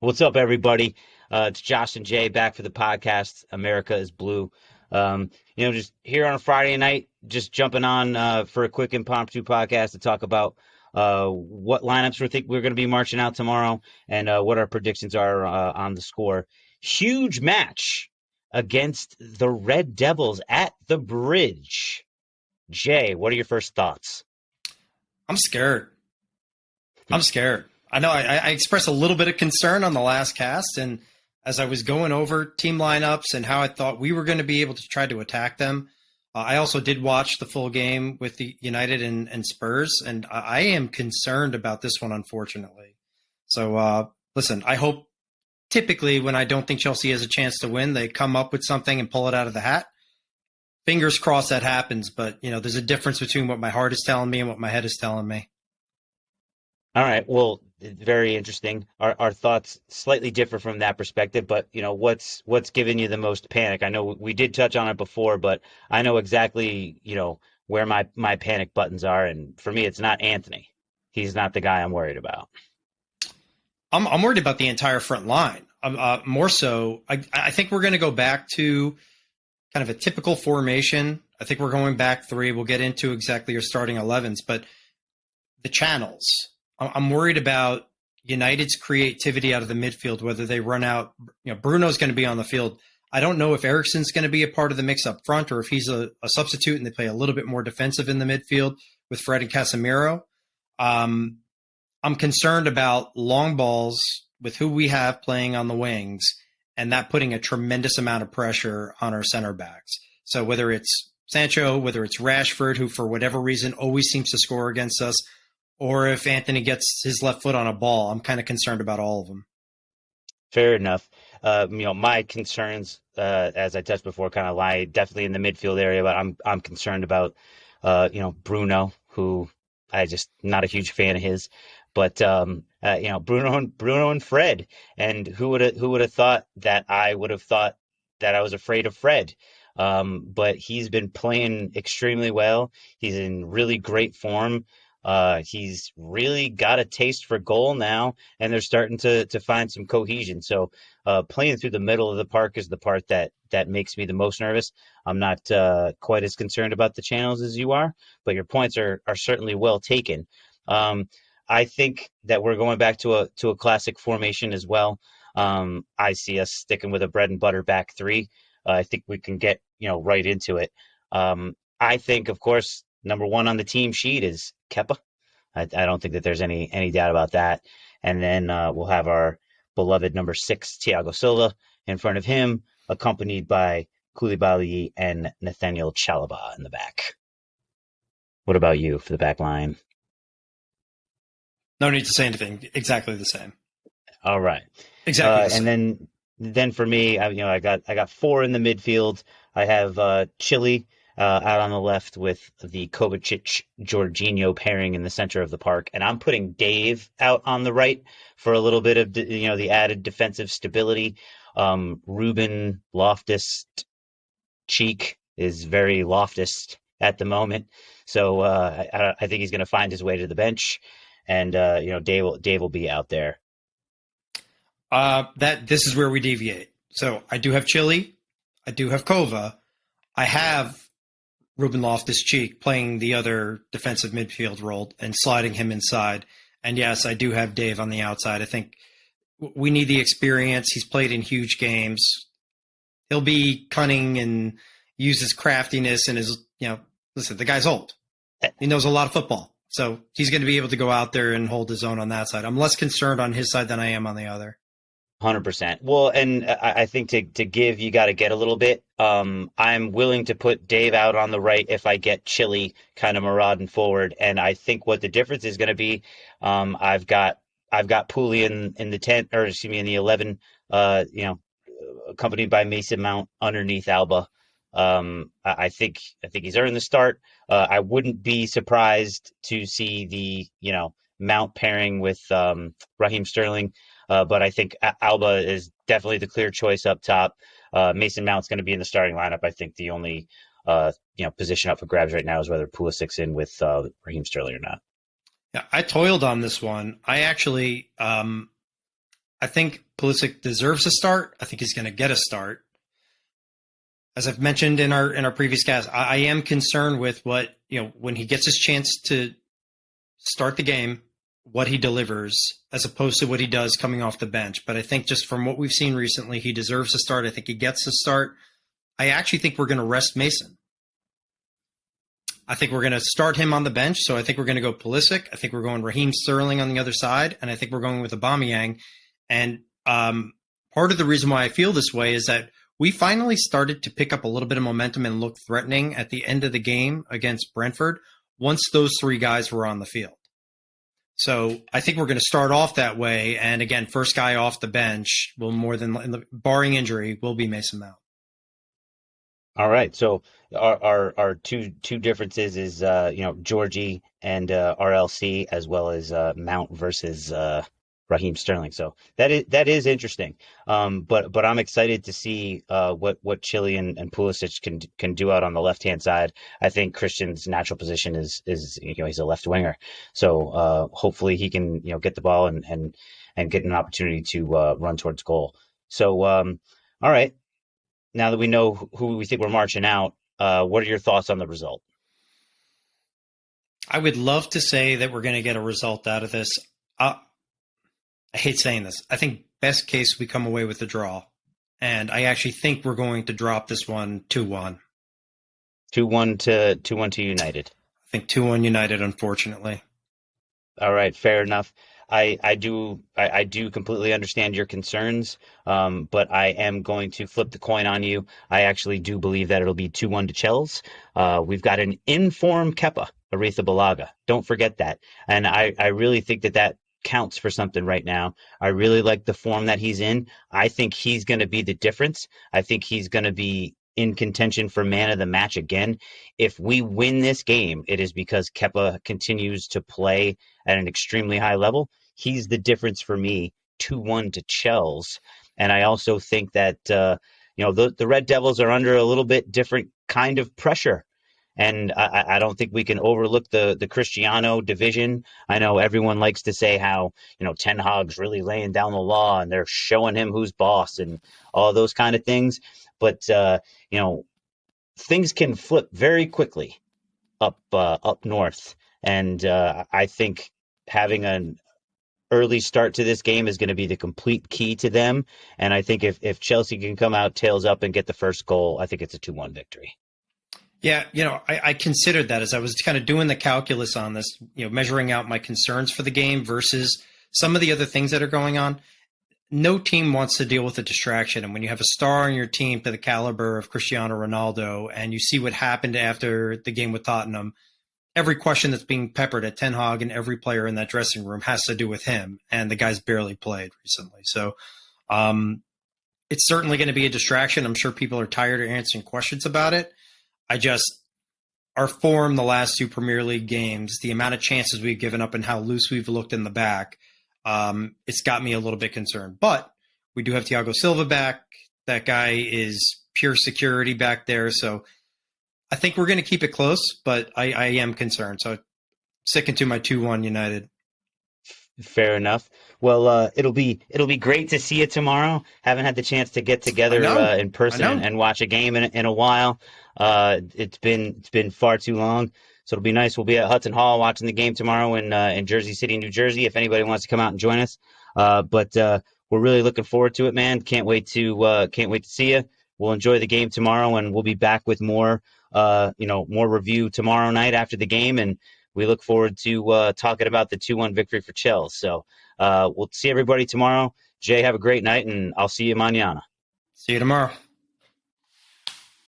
What's up, everybody? It's Josh and Jay back for the podcast. America is Blue. Just here on a Friday night, just jumping on for a quick impromptu podcast to talk about what lineups we think we're going to be marching out tomorrow and what our predictions are on the score. Huge match against the Red Devils at the Bridge. Jay, what are your first thoughts? I'm scared. I'm scared. I know I expressed a little bit of concern on the last cast, and as I was going over team lineups and how I thought we were going to be able to try to attack them, I also did watch the full game with the United and Spurs, and I am concerned about this one, unfortunately. So, listen, I hope typically when I don't think Chelsea has a chance to win, they come up with something and pull it out of the hat. Fingers crossed that happens, but, there's a difference between what my heart is telling me and what my head is telling me. All right. Well, very interesting. Our thoughts slightly differ from that perspective, but what's giving you the most panic? I know we did touch on it before, but I know exactly, where my panic buttons are, and for me it's not Anthony. He's not the guy I'm worried about. I'm worried about the entire front line. More so, I think we're going to go back to kind of a typical formation. I think we're going back three. We'll get into exactly your starting 11s, but the channels. I'm worried about United's creativity out of the midfield, whether they run out. Bruno's going to be on the field. I don't know if Eriksen's going to be a part of the mix up front or if he's a substitute and they play a little bit more defensive in the midfield with Fred and Casemiro. I'm concerned about long balls with who we have playing on the wings and that putting a tremendous amount of pressure on our center backs. So whether it's Sancho, whether it's Rashford, who for whatever reason always seems to score against us, or if Anthony gets his left foot on a ball, I'm kind of concerned about all of them. Fair enough. My concerns, as I touched before, kind of lie definitely in the midfield area, but I'm concerned about, Bruno, who I just not a huge fan of his, but Bruno and Fred, and who would have thought that I would have thought that I was afraid of Fred. But he's been playing extremely well. He's in really great form. He's really got a taste for goal now, and they're starting to find some cohesion. So playing through the middle of the park is the part that makes me the most nervous. I'm not quite as concerned about the channels as you are, but your points are certainly well taken. I think that we're going back to a classic formation as well. I see us sticking with a bread and butter back three. I think we can get right into it. I think, of course, number one on the team sheet is Kepa. I don't think that there's any doubt about that. And then we'll have our beloved number 6, Thiago Silva, in front of him, accompanied by Koulibaly and Nathaniel Chalobah in the back. What about you for the back line? No need to say anything. Exactly the same. All right. Exactly the same. And then for me, I got 4 in the midfield. I have Chile out on the left with the Kovacic Jorginho pairing in the center of the park, and I'm putting Dave out on the right for a little bit of the added defensive stability. Ruben Loftus Cheek is very Loftus at the moment, so I think he's going to find his way to the bench, and Dave will be out there. This is where we deviate. So I do have Chile, I do have Kova, I have Ruben Loftus-Cheek playing the other defensive midfield role and sliding him inside. And yes, I do have Dave on the outside. I think we need the experience. He's played in huge games. He'll be cunning and use his craftiness and his, listen, the guy's old. He knows a lot of football. So he's going to be able to go out there and hold his own on that side. I'm less concerned on his side than I am on the other. 100%. Well, and I think to give, you got to get a little bit. I'm willing to put Dave out on the right if I get Chile kind of marauding forward. And I think what the difference is going to be, I've got Pooley in the 10, or excuse me, in the 11, accompanied by Mason Mount underneath Alba. I think he's earned the start. I wouldn't be surprised to see the Mount pairing with Raheem Sterling. But I think Alba is definitely the clear choice up top. Mason Mount's going to be in the starting lineup. I think the only position up for grabs right now is whether Pulisic's in with Raheem Sterling or not. Yeah, I toiled on this one. I actually I I think Pulisic deserves a start. I think he's going to get a start. As I've mentioned in our previous cast, I am concerned with what, when he gets his chance to start the game, what he delivers as opposed to what he does coming off the bench. But I think just from what we've seen recently, he deserves a start. I think he gets a start. I actually think we're going to rest Mason. I think we're going to start him on the bench. So I think we're going to go Pulisic. I think we're going Raheem Sterling on the other side. And I think we're going with Aubameyang. And part of the reason why I feel this way is that we finally started to pick up a little bit of momentum and look threatening at the end of the game against Brentford once those three guys were on the field. So I think we're going to start off that way. And again, first guy off the bench will barring injury, will be Mason Mount. All right. So our two differences is Georgie and RLC, as well as Mount versus Raheem Sterling. So that is interesting. But I'm excited to see what Chile and Pulisic can do out on the left hand side. I think Christian's natural position is he's a left winger. So hopefully he can get the ball and get an opportunity to run towards goal. So all right. Now that we know who we think we're marching out, what are your thoughts on the result? I would love to say that we're going to get a result out of this. I hate saying this. I think best case we come away with a draw. And I actually think we're going to drop this one 2-1. 2-1 to United. I think 2-1 United, unfortunately. All right, fair enough. I do completely understand your concerns, but I am going to flip the coin on you. I actually do believe that it'll be 2-1 to Chelsea. We've got an in-form Kepa, Aretha Balaga. Don't forget that. And I really think that counts for something right now. I really like the form that he's in. I think he's going to be the difference. I think he's going to be in contention for man of the match again. If we win this game, it is because Kepa continues to play at an extremely high level. He's the difference for me, 2-1 to Chelsea. And I also think that, the Red Devils are under a little bit different kind of pressure. And I don't think we can overlook the Cristiano division. I know everyone likes to say how, Ten Hag's really laying down the law and they're showing him who's boss and all those kind of things. But, things can flip very quickly up north. And I think having an early start to this game is going to be the complete key to them. And I think if Chelsea can come out tails up and get the first goal, I think it's a 2-1 victory. Yeah, I considered that as I was kind of doing the calculus on this, measuring out my concerns for the game versus some of the other things that are going on. No team wants to deal with a distraction. And when you have a star on your team to the caliber of Cristiano Ronaldo and you see what happened after the game with Tottenham, every question that's being peppered at Ten Hag and every player in that dressing room has to do with him. And the guy's barely played recently. So it's certainly going to be a distraction. I'm sure people are tired of answering questions about it. Our form the last two Premier League games, the amount of chances we've given up and how loose we've looked in the back, it's got me a little bit concerned. But we do have Thiago Silva back. That guy is pure security back there. So I think we're going to keep it close, but I am concerned. So sticking to my 2-1 United. Fair enough. Well, it'll be great to see you tomorrow. Haven't had the chance to get together in person and watch a game in a while. It's been far too long, so it'll be nice. We'll be at Hudson Hall watching the game tomorrow in Jersey City, New Jersey. If anybody wants to come out and join us, but we're really looking forward to it, man. Can't wait to see you. We'll enjoy the game tomorrow, and we'll be back with more review tomorrow night after the game, and we look forward to talking about the 2-1 victory for Chelsea. So we'll see everybody tomorrow. Jay, have a great night, and I'll see you mañana. See you tomorrow.